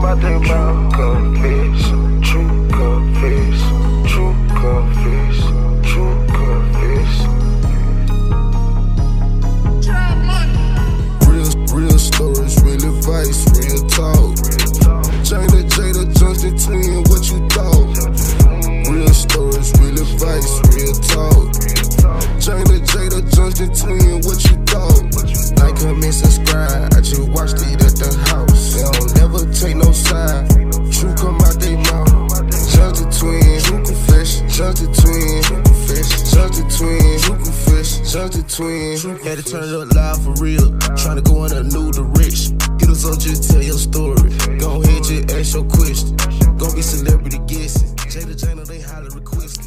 out their mouth. Confess, true confess, true confess, true confess. Real stories, real advice, real talk. Jada, Johnston Twins, what you thought? Real stories, real advice, real talk. Jada, Johnston Twins, what you thought? Like, comment, subscribe. I just watched it at the house. They don't never take no side. True come out they mouth. Johnston Twins, true confession. Johnston Twins, true confession. Johnston Twins, true confession. Johnston Twins. Had to turn it up loud for real. Tryna go in a new direction. Hit us up, just tell your story. Go ahead, just ask your question. Gonna be celebrity guesses. Jada, they highly requested.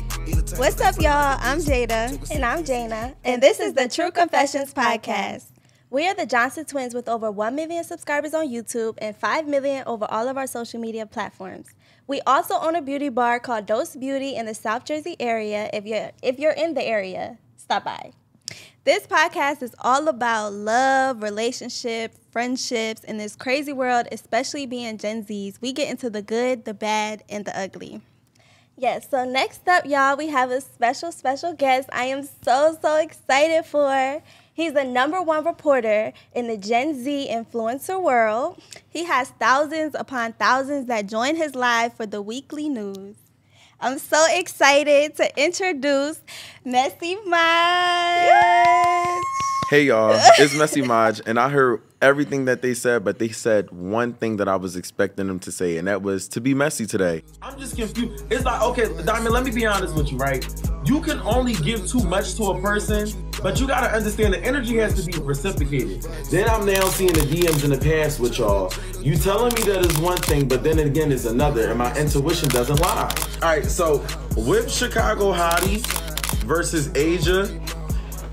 What's up, y'all? I'm Jada. And I'm Jana. And this is the True Confessions Podcast. We are the Johnston Twins with over 1 million subscribers on YouTube and 5 million over all of our social media platforms. We also own a beauty bar called Dose Beauty in the South Jersey area. If you're in the area, stop by. This podcast is all about love, relationships, friendships, in this crazy world, especially being Gen Zs. We get into the good, the bad, and the ugly. Yes, so next up, y'all, we have a special guest I am so excited for. He's the #1 reporter in the Gen Z influencer world. He has thousands upon thousands that join his live for the weekly news. I'm so excited to introduce Messy Maj. Hey, y'all. It's Messy Maj, and I heard everything that they said, but they said one thing that I was expecting them to say, and that was to be messy today. I'm just confused. It's like, okay, Diamond, let me be honest with you, right? You can only give too much to a person, but you gotta understand the energy has to be reciprocated. Then I'm now seeing the DMs in the past with y'all. You telling me that is one thing, but then again it's another, and my intuition doesn't lie. All right, so with Chicago Hottie versus Asia,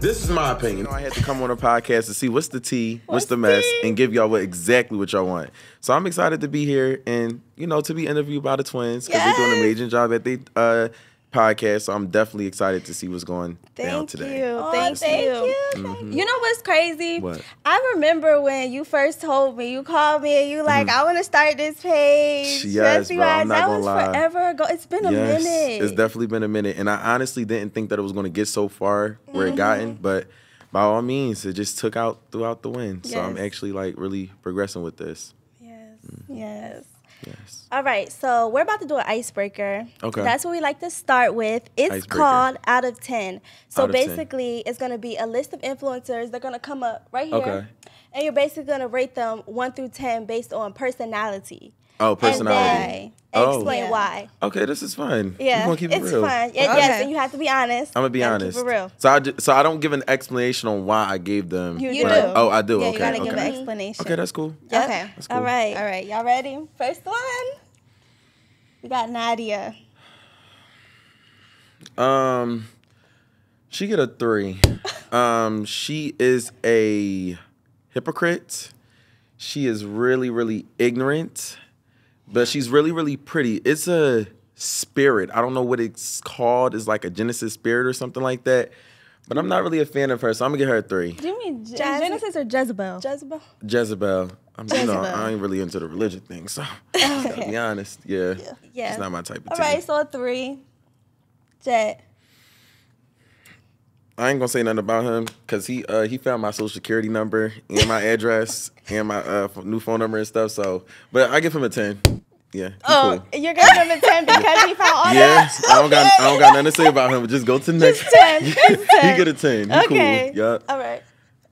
this is my opinion. I had to come on a podcast to see what's the tea, what's the mess, and give y'all exactly what y'all want. So I'm excited to be here and, to be interviewed by the twins because they're doing an amazing job at their podcast. So I'm definitely excited to see what's going down today. Thank you. Mm-hmm. You know what's crazy? What? I remember when you first told me, you called me and you like, I want to start this page. Yes, bro, I'm not gonna lie. That was forever ago. It's been a minute. It's definitely been a minute. And I honestly didn't think that it was going to get so far where it gotten. But by all means, it just took out throughout the wind. So I'm actually really progressing with this. Yes. All right, so we're about to do an icebreaker. Okay. That's what we like to start with. It's called Out of 10. So basically, it's going to be a list of influencers. They're going to come up right here. Okay. And you're basically going to rate them 1 through 10 based on personality. Oh, personality. And explain why. Okay, this is fun. Yeah, we're gonna keep it real. It's fun. Yes, and you have to be honest. I'm going to be honest. Keep it real. So I don't give an explanation on why I gave them. You do. Oh, I do. Yeah, okay. You got to give an explanation. Okay, that's cool. Yep. Okay. That's cool. All right. Y'all ready? First one. We got Nadia. She get a 3. She is a hypocrite. She is really ignorant, but she's really pretty. It's a spirit. I don't know what it's called. It's like a Genesis spirit or something like that. But I'm not really a fan of her, so I'm gonna get her a 3. Do you mean Genesis or Jezebel? Jezebel. I ain't really into the religion thing, so to be honest, yeah. It's not my type of tea. All right, so a 3. Jet. I ain't gonna say nothing about him because he found my social security number and my address and my new phone number and stuff. So, but I give him a 10. Yeah. Cool. You're giving him a 10 because he found all that? Yeah. I don't got nothing to say about him. But just go to the next. Just 10. He get a 10. He Okay. Cool. Yep. All right.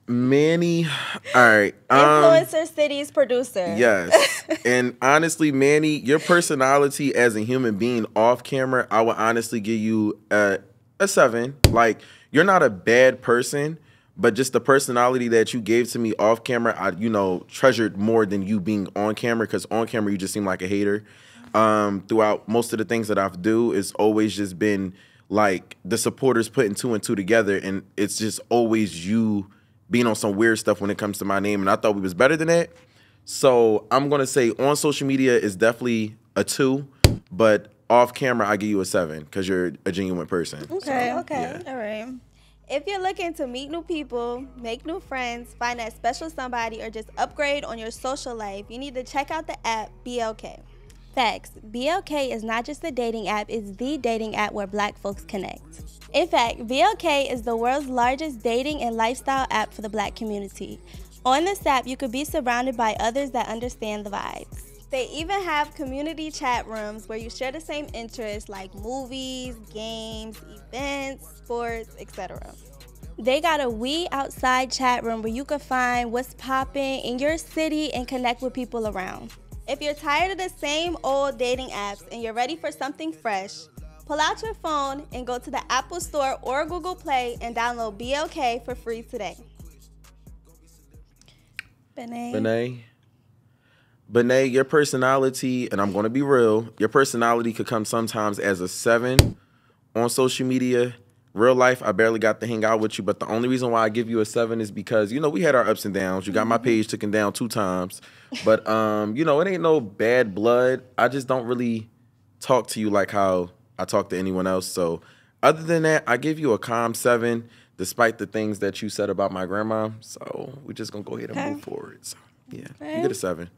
Manny. All right. Influencer Cities producer. Yes. And honestly, Manny, your personality as a human being off camera, I would honestly give you a 7. Like, you're not a bad person, but just the personality that you gave to me off camera, I treasured more than you being on camera, because on camera you just seem like a hater. Throughout most of the things that I've do, it's always just been like the supporters putting 2 and 2 together, and it's just always you being on some weird stuff when it comes to my name, and I thought we was better than that. So I'm gonna say on social media is definitely a 2, but off camera I give you a 7 because you're a genuine person. Okay. So, yeah. All right. If you're looking to meet new people, make new friends, find that special somebody, or just upgrade on your social life, you need to check out the app BLK. Facts. BLK is not just a dating app, it's the dating app where Black folks connect. In fact, BLK is the world's largest dating and lifestyle app for the Black community. On this app, you could be surrounded by others that understand the vibes. They even have community chat rooms where you share the same interests like movies, games, events, sports, etc. They got a We Outside chat room where you can find what's popping in your city and connect with people around. If you're tired of the same old dating apps and you're ready for something fresh, pull out your phone and go to the Apple Store or Google Play and download BLK for free today. Benet, your personality, and I'm going to be real, your personality could come sometimes as a 7 on social media. Real life, I barely got to hang out with you, but the only reason why I give you a 7 is because, you know, we had our ups and downs. You got my page taken down 2 times. But, you know, it ain't no bad blood. I just don't really talk to you like how I talk to anyone else. So other than that, I give you a calm 7, despite the things that you said about my grandma. So we're just going to go ahead and move forward. So, yeah, you get a 7.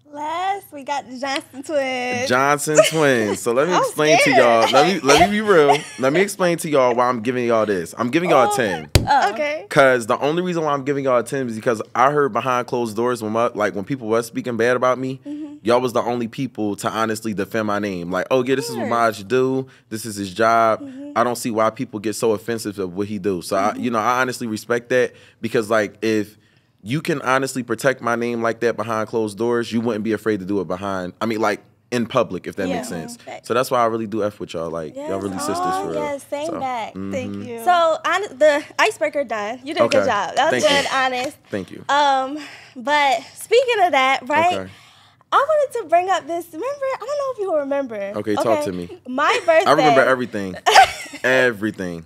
Last, we got the Johnston Twins. Johnston Twins. So let me explain to y'all. Let me be real. Let me explain to y'all why I'm giving y'all this. I'm giving y'all a 10. Oh. Okay. Because the only reason why I'm giving y'all a 10 is because I heard behind closed doors when people were speaking bad about me, y'all was the only people to honestly defend my name. Like, oh yeah, this is what Maj do. This is his job. I don't see why people get so offensive of what he do. So I honestly respect that, because like if you can honestly protect my name like that behind closed doors, you wouldn't be afraid to do it in public, if that makes sense. So that's why I really do F with y'all. Like, y'all really sisters for real. Yes, same so, back. Thank you. So, the icebreaker done. You did a good job. That was good, honest. Thank you. But speaking of that, right? I wanted to bring up this. Remember, I don't know if you will remember. Okay, talk to me. My birthday. I remember everything. Everything.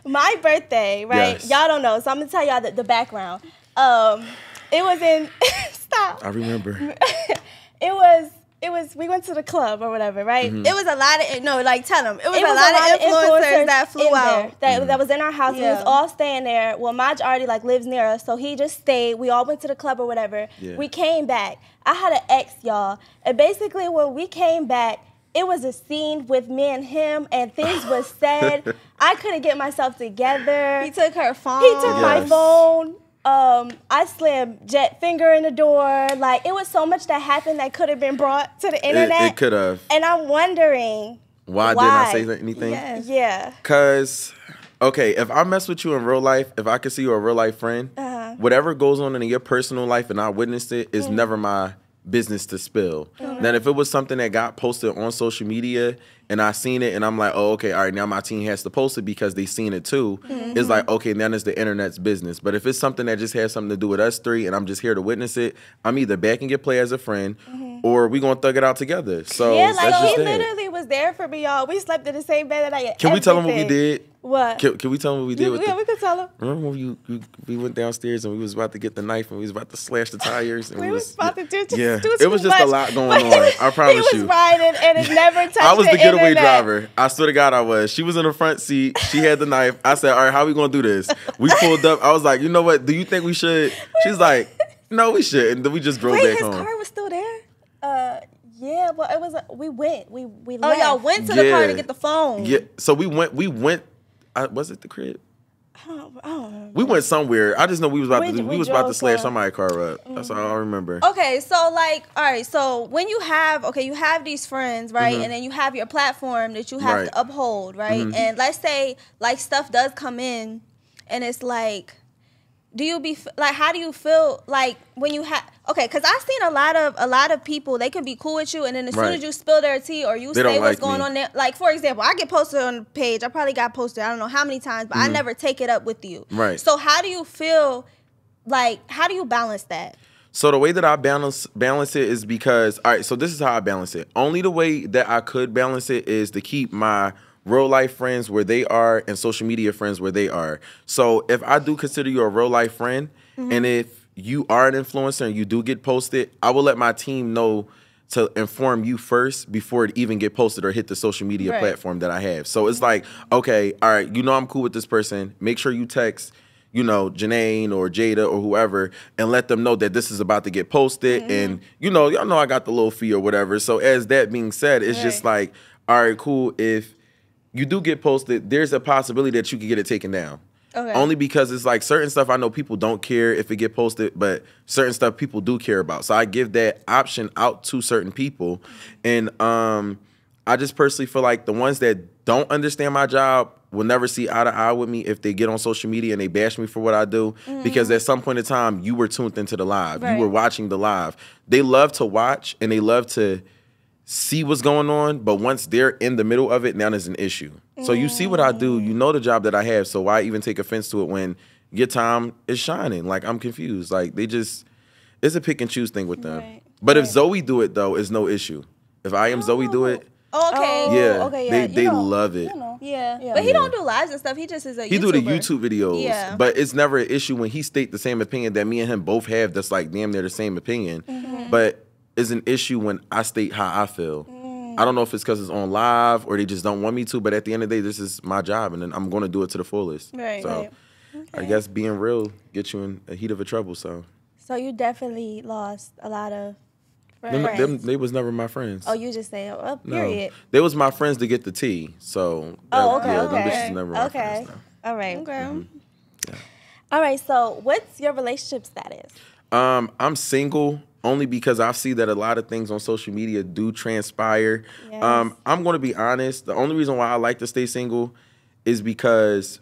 My birthday, right? Yes. Y'all don't know, so I'm gonna tell y'all the background. It was in stop. I remember. It was we went to the club or whatever, right? It was a lot of tell them. It was a lot of influencers that flew out that was in our house. We was all staying there. Well, Maj already lives near us, so he just stayed. We all went to the club or whatever. Yeah. We came back. I had an ex, y'all, and basically when we came back, it was a scene with me and him, and things was said. I couldn't get myself together. He took her phone. He took my phone. I slammed Jet finger in the door. Like, it was so much that happened that could have been brought to the internet. It could have. And I'm wondering why didn't I say anything? Yes. Yeah. Because, okay, if I mess with you in real life, if I can see you a real life friend, whatever goes on in your personal life and I witnessed it is never my business to spill. Then if it was something that got posted on social media and I seen it and I'm like, oh, okay, all right, now my team has to post it because they seen it too, it's like, okay, then it's the internet's business. But if it's something that just has something to do with us three and I'm just here to witness it, I'm either backing your play as a friend or we gonna thug it out together. So yeah, that's just he literally was there for me, y'all. We slept in the same bed that I Can we tell him what we did? What? Can we tell him what we did? Yeah, we could tell him. Remember when we went downstairs and we was about to get the knife and we was about to slash the tires? And we was about to do it was just a lot going on. I promise you. He was riding and it never touched I was the getaway internet. driver. I swear to God I was. She was in the front seat. She had the knife. I said, all right, how we going to do this? We pulled up. I was like, you know what? Do you think we should? She's like, no, we shouldn't. And then we just drove back home. His car was still there? Yeah, well, it was. We went. We left. Oh, y'all went to the car to get the phone. Yeah, so we went. Was it the crib? I don't remember. We went somewhere. I just know we was about to slash somebody's car up. That's all I remember. Okay, so all right, so when you have these friends, right, and then you have your platform that you have to uphold, right, and let's say stuff does come in, and it's like, how do you feel when you have? Okay, because I've seen a lot of people, they can be cool with you, and then as soon as you spill their tea or you say what's going on there, like for example, I get posted on the page. I probably got posted I don't know how many times, but I never take it up with you. Right. So how do you feel? How do you balance that? So the way that I balance it is because, all right, so this is how I balance it. Only the way that I could balance it is to keep my real life friends where they are and social media friends where they are. So if I do consider you a real life friend, and if you are an influencer and you do get posted, I will let my team know to inform you first before it even get posted or hit the social media platform that I have. So it's like, okay, all right, you know I'm cool with this person. Make sure you text, you know, Janae or Jada or whoever, and let them know that this is about to get posted. And, you know, y'all know I got the little fee or whatever. So as that being said, it's just like, all right, cool. If you do get posted, there's a possibility that you could get it taken down. Okay. Only because it's like certain stuff I know people don't care if it get posted, but certain stuff people do care about. So I give that option out to certain people. And I just personally feel like the ones that don't understand my job will never see eye to eye with me if they get on social media and they bash me for what I do. Because at some point in time, you were tuned into the live. You were watching the live. They love to watch and they love to see what's going on, but once they're in the middle of it, now there's an issue. So you see what I do, you know the job that I have, so why even take offense to it when your time is shining? Like, I'm confused. Like, they just, it's a pick and choose thing with them. But if Zoe do it, though, it's no issue. If I am Zoe do it, they love it. But he don't do lives and stuff. He just is a YouTuber. He do the YouTube videos. But it's never an issue when he state the same opinion that me and him both have that's like damn near the same opinion. But it's an issue when I state how I feel. I don't know if it's because it's on live or they just don't want me to, but at the end of the day, this is my job, and then I'm going to do it to the fullest. I guess being real gets you in a heat of a trouble. So you definitely lost a lot of friends. They was never my friends. Oh, you just say, period. No, they was my friends to get the tea. So them bitches never my friends now. All right. All right. So what's your relationship status? I'm single. Only because I see that a lot of things on social media do transpire. I'm going to be honest. The only reason why I like to stay single is because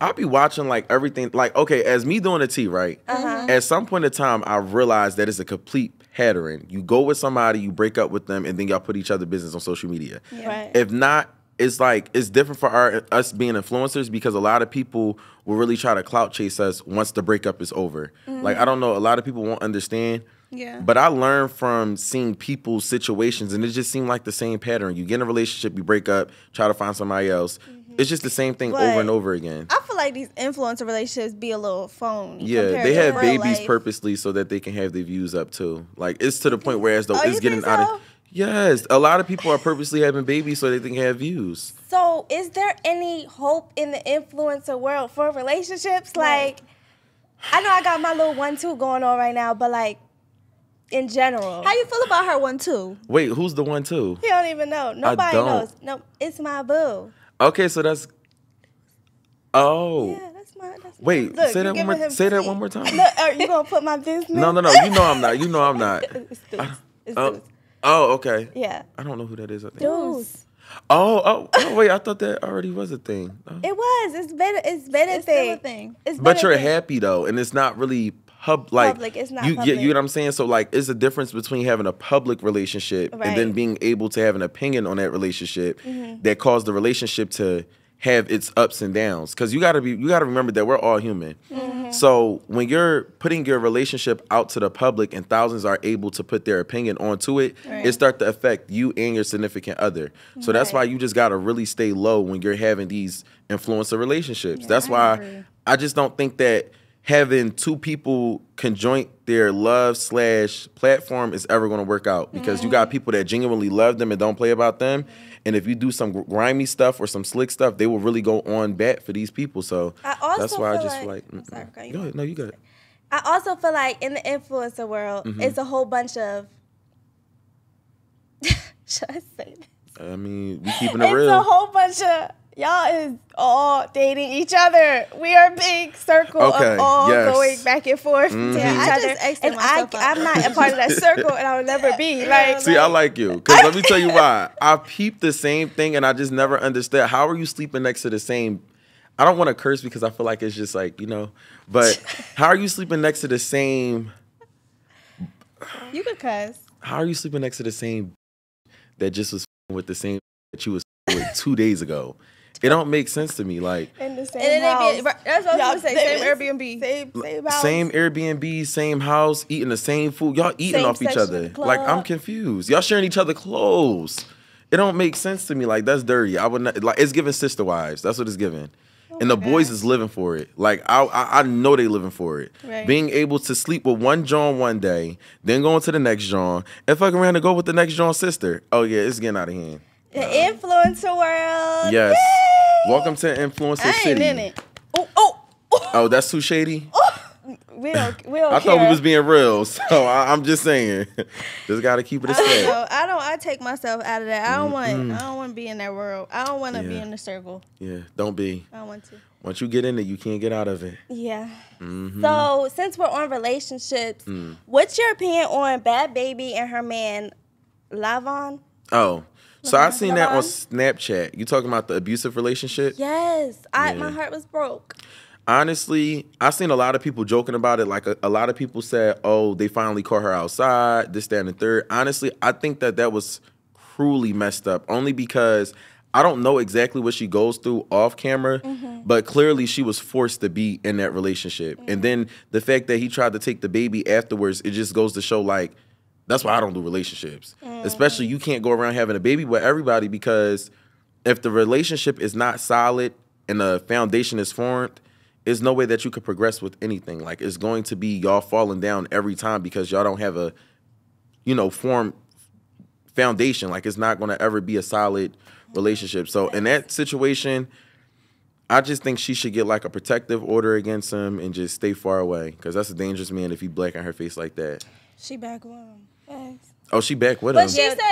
I'll be watching like everything. Like, okay, as me doing the tea, right? At some point in time, I realized that it's a complete pattern. You go with somebody, you break up with them, and then y'all put each other business on social media. If not, it's like it's different for us being influencers because a lot of people will really try to clout chase us once the breakup is over. Like, I don't know, a lot of people won't understand. But I learned from seeing people's situations, and it just seemed like the same pattern. You get in a relationship, you break up, try to find somebody else. It's just the same thing over and over again. I feel like these influencer relationships be a little phony. Yeah, they have babies purposely so that they can have their views up too. Like, it's to the point where as though it's getting out of... Yes, a lot of people are purposely having babies so they can have views. So, is there any hope in the influencer world for relationships? Like, I know I got my little 1-2 going on right now, but like, in general, how you feel about her 1-2? Wait, who's the 1-2? You don't even know. Nobody knows. No, it's my boo. Okay, so that's. Oh. Yeah, that's my. Wait, look, say that one more. Say that one more time. Look, are you gonna put my business? No. You know I'm not. You know I'm not. It's Deuce. Oh, okay. Yeah. I don't know who that is. I think. Deuce. Oh, wait, I thought that already was a thing. Oh. It was. It's been a thing. But you're happy though, and it's not really public. It's not public. You know what I'm saying? So like, it's a difference between having a public relationship and then being able to have an opinion on that relationship that caused the relationship to have its ups and downs. Because you gotta remember that we're all human. So when you're putting your relationship out to the public and thousands are able to put their opinion onto it, it starts to affect you and your significant other. So that's why you just gotta really stay low when you're having these influencer relationships. That's why I just don't think that having two people conjoint their love/platform is ever going to work out, because you got people that genuinely love them and don't play about them. And if you do some grimy stuff or some slick stuff, they will really go on bat for these people. So that's why I just feel like, sorry, go ahead. No, you got it. I also feel like in the influencer world, it's a whole bunch of, should I say this? I mean, we keeping it real. It's a whole bunch of, y'all is all dating each other. We are a big circle of all going back and forth to each other. And I'm not a part of that circle, and I will never be. Like, see, I like you. Because let me tell you why. I peeped the same thing, and I just never understood. How are you sleeping next to the same... I don't want to curse because I feel like it's just like, you know. But how are you sleeping next to the same... You could cuss. How are you sleeping next to the same that just was with the same that you was with 2 days ago? It don't make sense to me. Like, in the same house. That's what I was going to say. Same Airbnb. Same house. Same Airbnb, same house, eating the same food. Y'all eating off each other. Like, I'm confused. Y'all sharing each other clothes. It don't make sense to me. Like, that's dirty. I would not, like, it's giving sister wives. That's what it's giving. and the boys is living for it. Like I know they living for it. Right. Being able to sleep with one John one day, then going to the next John, and fucking around to go with the next John's sister. Oh yeah, it's getting out of hand. The influencer world. Yes. Yay! Welcome to Influencer I City. ain't in it. Oh. Oh, that's too shady. We don't I thought we was being real, so I'm just saying. Just gotta keep it a step. I take myself out of that. I don't want to be in that world. I don't want to be in the circle. Yeah, don't be. I don't want to. Once you get in it, you can't get out of it. Yeah. So since we're on relationships, what's your opinion on Bad Baby and her man, Lavon? Oh, so I seen that on Snapchat. You talking about the abusive relationship? Yes. My heart was broke. Honestly, I seen a lot of people joking about it. Like a lot of people said, oh, they finally caught her outside, this, that, and the third. Honestly, I think that was cruelly messed up. Only because I don't know exactly what she goes through off camera, but clearly she was forced to be in that relationship. And then the fact that he tried to take the baby afterwards, it just goes to show, like, that's why I don't do relationships. Especially you can't go around having a baby with everybody, because if the relationship is not solid and the foundation is formed, there's no way that you could progress with anything. Like, it's going to be y'all falling down every time because y'all don't have a, formed foundation. Like, it's not going to ever be a solid relationship. So in that situation, I just think she should get like a protective order against him and just stay far away, because that's a dangerous man if he black on her face like that. She back with him. Thanks. Oh, she back with him. But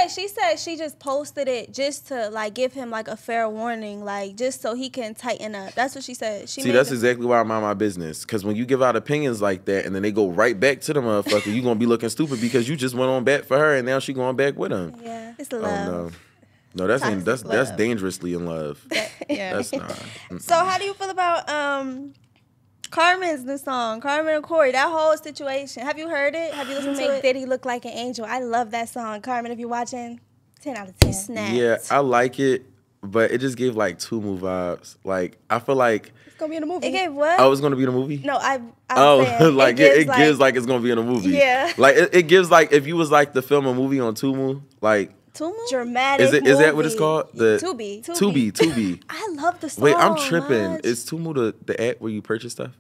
she said she just posted it just to like give him like a fair warning, like just so he can tighten up. That's what she said. See, that's exactly why I mind my business. Because when you give out opinions like that and then they go right back to the motherfucker, you gonna be looking stupid because you just went on back for her and now she going back with him. Yeah, it's love. Oh, no, that's dangerously in love. Yeah, that's not. So how do you feel about Carmen's new song, Carmen and Corey, that whole situation? Have you heard it? Have you listened to it? Make Diddy look like an angel. I love that song. Carmen, if you're watching, 10 out of 10. Snapped. Yeah, I like it, but it just gave like Tumu vibes. Like, I feel like It's going to be in the movie. It gave what? Oh, it's gonna be in a movie? No, I'm saying, like it gives gives like it's gonna be in a movie. Yeah. Like it gives like if you was like to film a movie on Tumu, like Tumu? Dramatic is that what it's called? The Tubi. I love the song. Wait, I'm tripping. much. Is Tumu the app where you purchase stuff?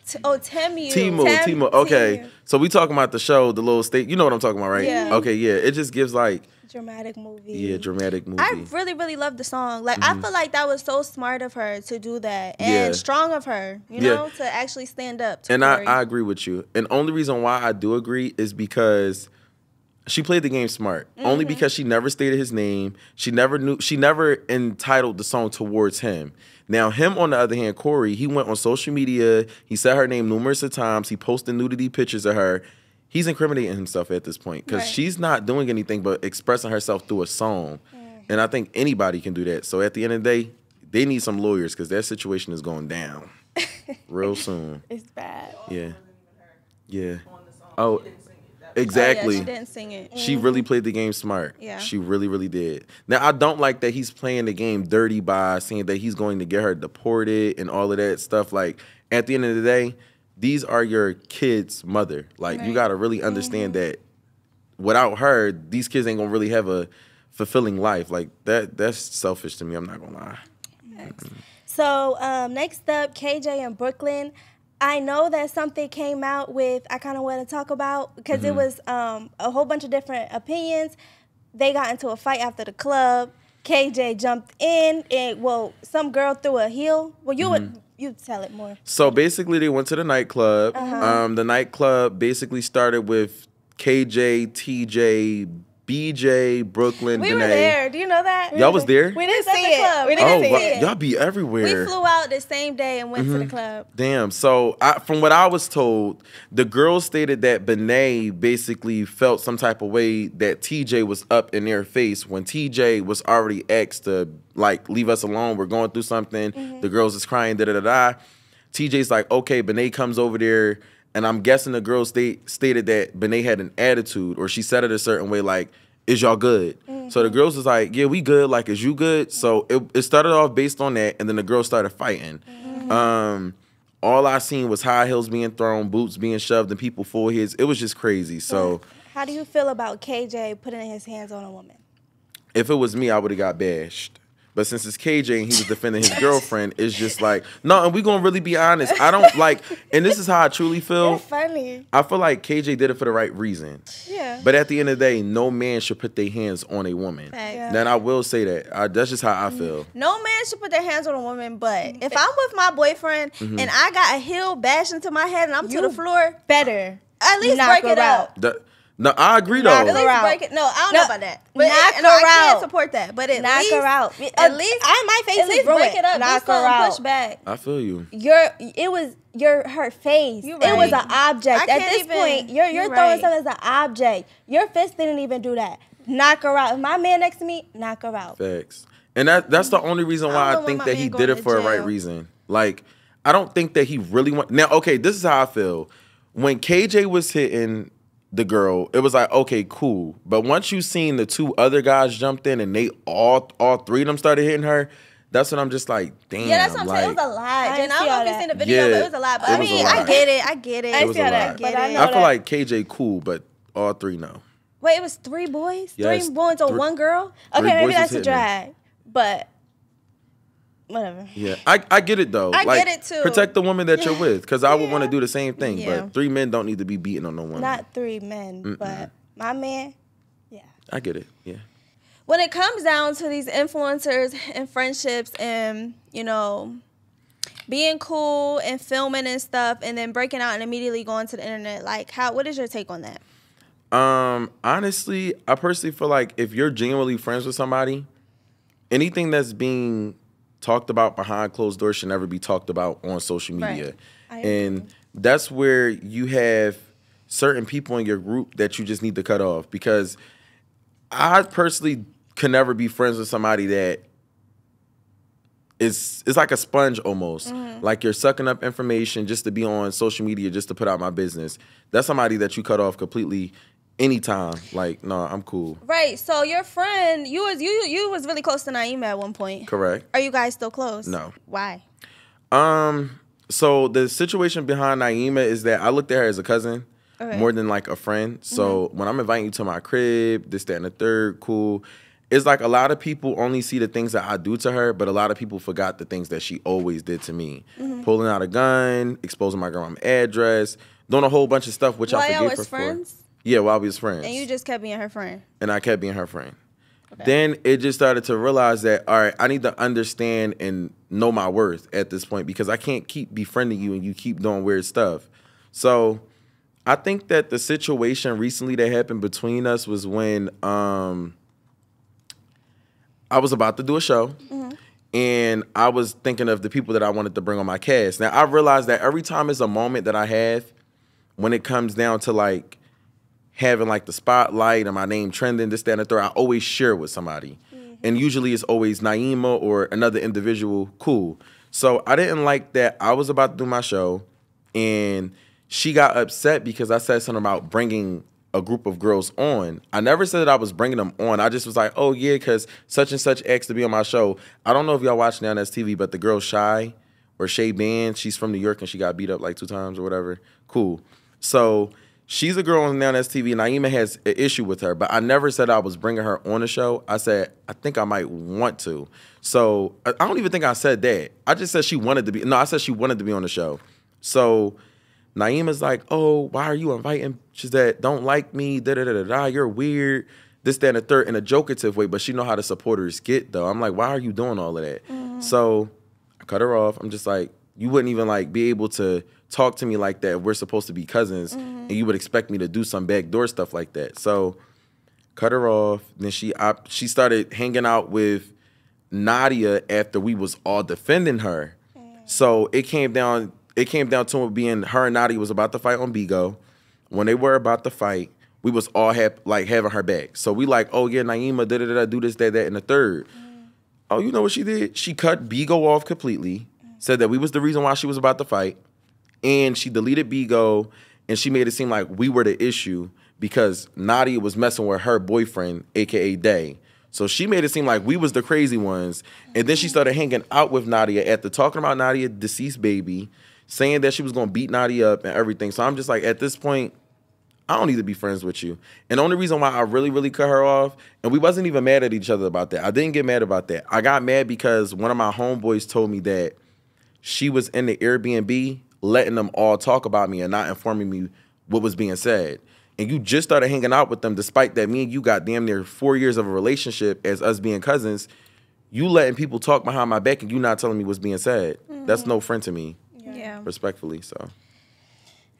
Temu. Temu. Okay. Temu. So we talking about the show, the little state. You know what I'm talking about, right? Yeah. Okay, yeah. It just gives like Dramatic movie. Yeah, dramatic movie. I really, really love the song. Like, I feel like that was so smart of her to do that, and strong of her, you know, to actually stand up to And Corey. I agree with you. And only reason why I do agree is because she played the game smart. Only because she never stated his name. She never entitled the song towards him. Now, him, on the other hand, Corey, he went on social media. He said her name numerous of times. He posted nudity pictures of her. He's incriminating himself at this point because she's not doing anything but expressing herself through a song. And I think anybody can do that. So at the end of the day, they need some lawyers because their situation is going down real soon. It's bad. Yeah. Yeah. Oh, exactly. Oh, yeah, she didn't sing it. She really played the game smart. Yeah. She really, really did. Now, I don't like that he's playing the game dirty by saying that he's going to get her deported and all of that stuff. Like, at the end of the day, these are your kids' mother. Like, you got to really understand that without her, these kids ain't going to really have a fulfilling life. Like, that's selfish to me. I'm not going to lie. So, next up, KJ in Brooklyn. I know that something came out with, I kind of want to talk about, because it was a whole bunch of different opinions. They got into a fight after the club. KJ jumped in, and, well, some girl threw a heel. Well, you tell it more. So, basically, they went to the nightclub. The nightclub basically started with KJ, TJ, BJ, Brooklyn, We Danae. were there. Do you know that? Y'all was there? We didn't at see the it. club. We Oh, didn't see wow. it. Y'all be everywhere. We flew out the same day and went to the club. Damn. So, from what I was told, the girls stated that Benet basically felt some type of way that TJ was up in their face when TJ was already asked to, like, leave us alone. We're going through something. The girls is crying, da-da-da-da. TJ's like, okay, Benet comes over there, and I'm guessing the girls stated that Benet had an attitude, or she said it a certain way, like, is y'all good? So the girls was like, yeah, we good. Like, is you good? So it started off based on that, and then the girls started fighting. All I seen was high heels being thrown, boots being shoved, and people foreheads. It was just crazy. So How do you feel about KJ putting his hands on a woman? if it was me, I would have got bashed. But since it's KJ and he was defending his girlfriend, it's just like, no, and we gonna really be honest. I don't like, and this is how I truly feel. You're funny. I feel like KJ did it for the right reason. Yeah. But at the end of the day, no man should put their hands on a woman. Yeah. Then I will say that. That's just how I feel. No man should put their hands on a woman, but if I'm with my boyfriend and I got a heel bashed into my head and I'm to the floor, better at least knock break it her out. No, I agree though. At least break it. No, I don't know about that. But knock no, I her can't out. support that. But at knock least, her out. At least, my face at is least ruined. break it up. Knock Do her something, out. push back. I feel you. It was her face. You It was right. an object. I At can't this even- point, you're you're throwing right. something as an object. Your fist didn't even do that. Knock her out. If my man next to me, knock her out. Facts. And that's the only reason I why don't I want think my that man he going did it to for a right jail. reason. Like, I don't think that he really want. Now, okay, this is how I feel. When KJ was hitting the girl, it was like, okay, cool. But once you seen the two other guys jumped in and they all three of them started hitting her, that's when I'm just like, damn. Yeah, that's what I'm saying. It was a I lot. didn't And I see don't know all if you've that. seen the video, Yeah, but it was a lot. But it I was a mean, lot. I get it. I get it. I It was see a how that. lot. But I know I feel that. like KJ cool, but all three no. Wait, it was 3 boys? Yes, 3 boys on 1 girl? Okay, Three maybe boys that's was a hitting her. drag, but whatever. Yeah, I get it though. I like, get it, too. Protect the woman that you're with, because I would want to do the same thing. Yeah. But 3 men don't need to be beating on no woman. Not 3 men, but my man, yeah. I get it. Yeah. When it comes down to these influencers and friendships and, you know, being cool and filming and stuff and then breaking out and immediately going to the internet, like, what is your take on that? Honestly, I personally feel like if you're genuinely friends with somebody, anything that's being talked about behind closed doors should never be talked about on social media. Right. And that's where you have certain people in your group that you just need to cut off, because I personally could never be friends with somebody that it's like a sponge almost. Like you're sucking up information just to be on social media, just to put out my business. That's somebody that you cut off completely anytime. Like, no, I'm cool. Right. So your friend, you was really close to Naima at one point. Correct. Are you guys still close? No. Why? So the situation behind Naima is that I looked at her as a cousin more than like a friend. So when I'm inviting you to my crib, this, that, and the third, cool. It's like a lot of people only see the things that I do to her, but a lot of people forgot the things that she always did to me. Pulling out a gun, exposing my grandma's address, doing a whole bunch of stuff, which I While forgave y'all her was for. friends? Yeah, while we was friends. And you just kept being her friend. And I kept being her friend. Then it just started to realize that, all right, I need to understand and know my worth at this point, because I can't keep befriending you and you keep doing weird stuff. So I think that the situation recently that happened between us was when I was about to do a show, and I was thinking of the people that I wanted to bring on my cast. Now, I realized that every time it's a moment that I have, when it comes down to like having like the spotlight and my name trending, this, that, and the third, I always share it with somebody. And usually it's always Naima or another individual, cool. So I didn't like that I was about to do my show, and she got upset because I said something about bringing a group of girls on. I never said that I was bringing them on. I just was like, oh yeah, because such and such asked to be on my show. I don't know if y'all watch Now That's TV, but the girl Shy or Shay Band, she's from New York and she got beat up like 2 times or whatever. Cool. So she's a girl on Now That's TV, and Naima has an issue with her, but I never said I was bringing her on the show. I said, I think I might want to. So I don't even think I said that. I just said she wanted to be. No, I said she wanted to be on the show. So Naima's like, oh, why are you inviting bitches that don't like me? Da-da-da-da-da, you're weird. This, that, and the third, in a jokative way, but she know how the supporters get, though. I'm like, why are you doing all of that? So I cut her off. I'm just like, you wouldn't even like be able to talk to me like that if we're supposed to be cousins, and you would expect me to do some backdoor stuff like that. So cut her off. Then she started hanging out with Nadia after we was all defending her. So it came down to it being her and Nadia was about to fight on Bigo. When they were about to fight, we was all having her back. So we like, oh yeah, Naima, da-da-da-da, do this, that, and the third. Oh, you know what she did? She cut Bigo off completely, said that we was the reason why she was about to fight, and she deleted Bigo, and she made it seem like we were the issue because Nadia was messing with her boyfriend, a.k.a. Day. So she made it seem like we was the crazy ones, and then she started hanging out with Nadia after talking about Nadia's deceased baby, saying that she was going to beat Nadia up and everything. So I'm just like, at this point, I don't need to be friends with you. And the only reason why I really, really cut her off, and we wasn't even mad at each other about that. I didn't get mad about that. I got mad because one of my homeboys told me that she was in the Airbnb letting them all talk about me and not informing me what was being said. And you just started hanging out with them despite that me and you got damn near 4 years of a relationship as us being cousins. You letting people talk behind my back and you not telling me what's being said. That's no friend to me. Yeah. Respectfully, so.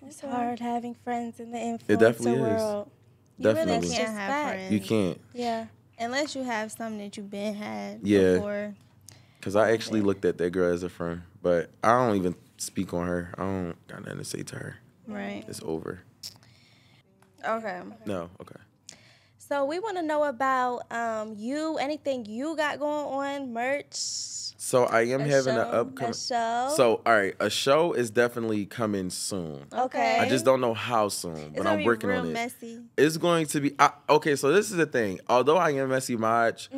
It's hard having friends in the influencer It definitely world. is. Definitely. You really can't have friends. You can't. Yeah. Unless you have something that you've been had Yeah. before. Because I actually looked at that girl as a friend. But I don't even speak on her. I don't got nothing to say to her. Right. It's over. Okay. No, okay. So we want to know about you, anything you got going on, merch. So I am having an upcoming A show. So all right, a show is definitely coming soon. Okay. I just don't know how soon, but I'm working on it. Messy. It's going to be okay. So this is the thing. Although I am messy Maj,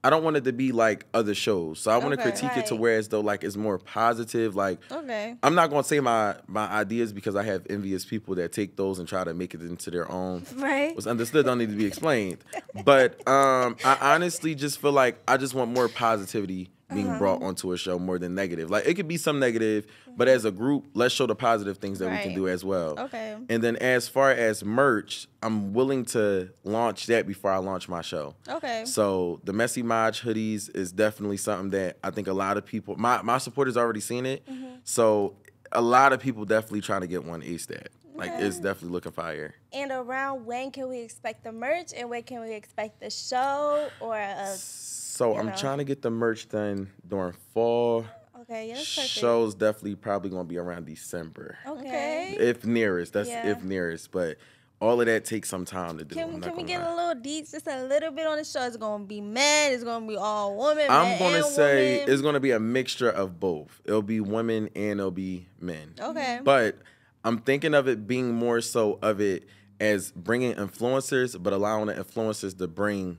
I don't want it to be like other shows. So I want to Okay. critique it to where as though like it's more positive. Like Okay. I'm not going to say my ideas because I have envious people that take those and try to make it into their own. Right. What's understood don't need to be explained. But I honestly just feel like I just want more positivity being brought onto a show more than negative. Like it could be some negative, but as a group, let's show the positive things that we can Right. do as well. Okay. And then as far as merch, I'm willing to launch that before I launch my show. Okay. So the Messy Maj hoodies is definitely something that I think a lot of people, my supporters already seen it. So a lot of people definitely trying to get one ASAP. Like it's definitely looking fire. And around when can we expect the merch, and when can we expect the show or a? So I'm know. trying to get the merch done during fall. Okay, yeah, that's perfect. Shows definitely probably gonna be around December. Okay. If nearest. That's Yeah. if nearest. But all of that takes some time to do. I'm Can not we gonna get lie. a little deep, just a little bit on the show? It's gonna be men. It's gonna be all women. I'm men gonna and say women. it's gonna be a mixture of both. It'll be women and it'll be men. Okay. But I'm thinking of it being more so of it as bringing influencers, but allowing the influencers to bring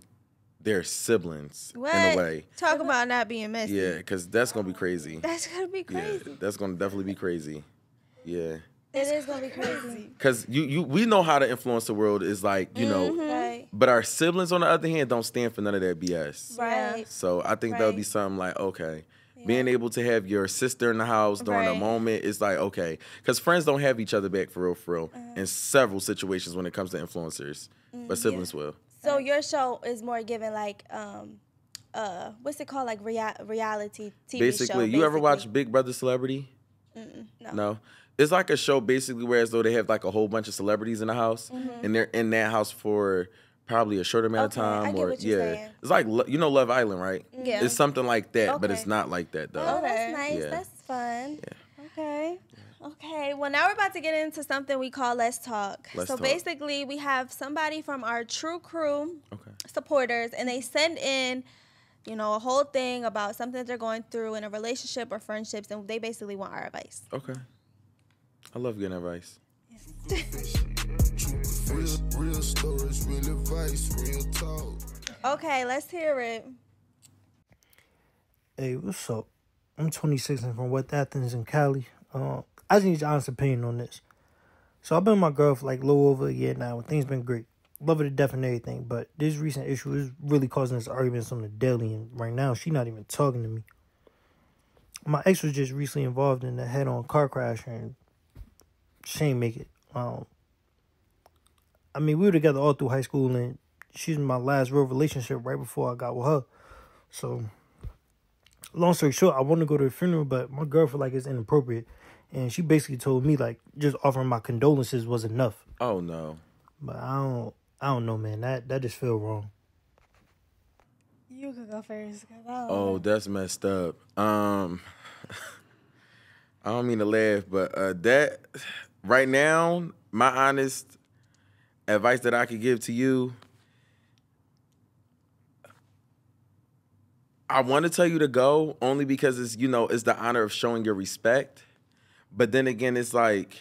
their siblings What? in a way. Talk about not being messy. Yeah, because that's gonna be crazy. That's gonna be crazy. Yeah, that's gonna definitely be crazy. Yeah. It is gonna be crazy. Cause we know how the influencer world is like, you know, Right. but our siblings on the other hand don't stand for none of that BS. Right. So I think that'll be Right. something like, okay, being able to have your sister in the house during a Right. moment is like, okay, because friends don't have each other back for real, in several situations when it comes to influencers, but siblings will. So your show is more given like what's it called, like reality TV Basically, show. you ever watch Big Brother Celebrity? No. It's like a show basically where as though they have like a whole bunch of celebrities in the house, and they're in that house for probably a short amount of Okay, time, I get or what you're yeah, saying. it's like you know Love Island, right? Yeah. It's something like that, but Okay. it's not like that though. Oh, that's Okay. nice. Yeah. That's fun. Okay. Okay, well now we're about to get into something we call Let's Talk. Let's so Talk. basically we have somebody from our True Crew Okay. supporters, and they send in, you know, a whole thing about something that they're going through in a relationship or friendships, and they basically want our advice. Okay. I love getting advice. Real stories, real advice, real talk. Okay, let's hear it. Hey, what's up? I'm 26 and from West Athens in Cali. I just need your honest opinion on this. So I've been with my girl for like a little over a year now, and things been great. Love her to death and everything, but this recent issue is really causing us arguments on the daily, and right now she not even talking to me. My ex was just recently involved in a head-on car crash, and she ain't make it. I mean, we were together all through high school, and she's my last real relationship right before I got with her. So, long story short, I want to go to the funeral, but my girl feel like it's inappropriate. And she basically told me, like, just offering my condolences was enough. Oh no. But I don't know, man. That just feel wrong. You could go first. Oh, that's messed up. I don't mean to laugh, but that right now, my honest advice that I could give to you, I want to tell you to go only because it's, you know, it's the honor of showing your respect. But then again, it's like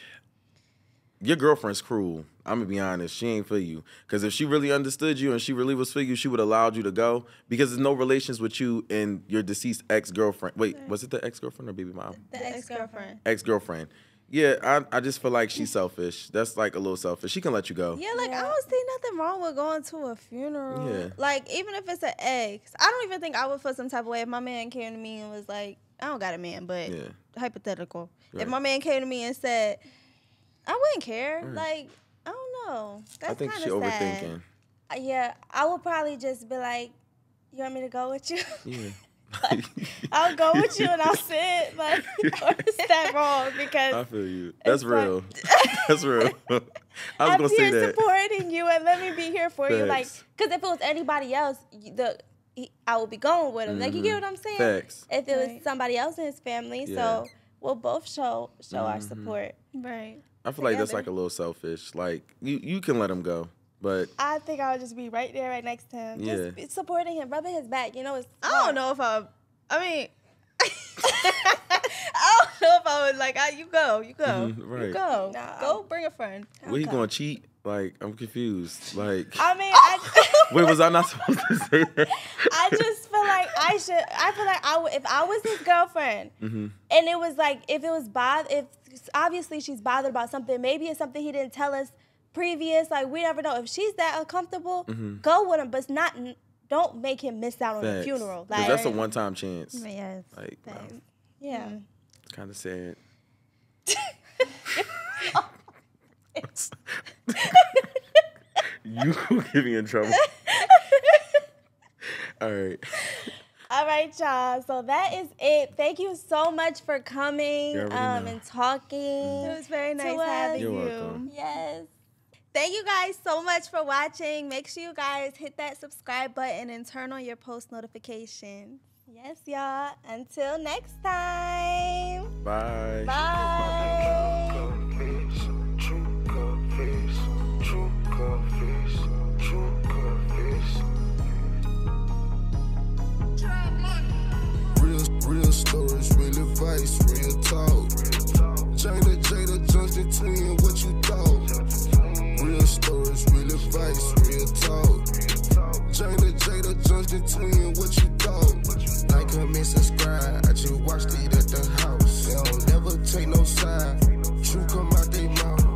your girlfriend's cruel. I'm going to be honest. She ain't for you. Because if she really understood you and she really was for you, she would have allowed you to go. Because there's no relations with you and your deceased ex-girlfriend. Wait, was it the ex-girlfriend or baby mom? The ex-girlfriend. Ex-girlfriend. Yeah, I just feel like she's selfish. That's like a little selfish. She can let you go. Yeah, like I don't see nothing wrong with going to a funeral. Yeah. Like even if it's an ex, I don't even think I would feel some type of way if my man came to me and was like, I don't got a man, but hypothetical. Right. If my man came to me and said, I wouldn't care. Right. Like, I don't know. That's I think she's overthinking. Yeah, I would probably just be like, you want me to go with you? Yeah. I'll go with you and I'll sit. Like, or is that wrong? Because I feel you. That's real. That's real. I was gonna say that. I'm here supporting you and let me be here for you. Like, because if it was anybody else, I would be going with him. Mm-hmm. Like, you get what I'm saying? Facts. If it was somebody else in his family, so we'll both show our support. Right. I feel like that's like a little selfish. Like, you can let him go. But I think I would just be right there, right next to him. Yeah. Just supporting him, rubbing his back. You know, it's I don't know if I mean, I don't know if I would like, you go. right. You go. Nah, go bring a friend. Well, he gonna cheat? Like, I'm confused. Like, I mean, wait, was I not supposed to say that? I just feel like I feel like I would, if I was his girlfriend, and it was like, if obviously she's bothered about something, maybe it's something he didn't tell us previous, like we never know. If she's that uncomfortable, go with him, but don't make him miss out on the funeral. Like, that's a one-time chance. Yes. Like, yeah. It's kind of sad. You get me in trouble. All right, y'all. So that is it. Thank you so much for coming and talking. It was very nice having you. You're welcome. Yes. Thank you guys so much for watching. Make sure you guys hit that subscribe button and turn on your post notifications. Yes, y'all. Until next time. Bye. Bye. Real stories, real advice, real talk. Jada, Johnston Twins, what you thought? Real stories, real advice, real talk. Jada, Johnston Twins, what you thought? Like, comment, subscribe. I just watched it at the house. They don't never take no side. True come out they mouth.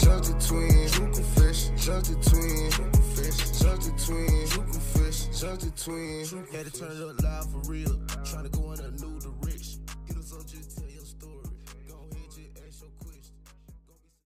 Johnston Twins, true confession. Johnston Twins, true confession. Johnston Twins, true confession. Johnston Twins, had to turn it up loud for real.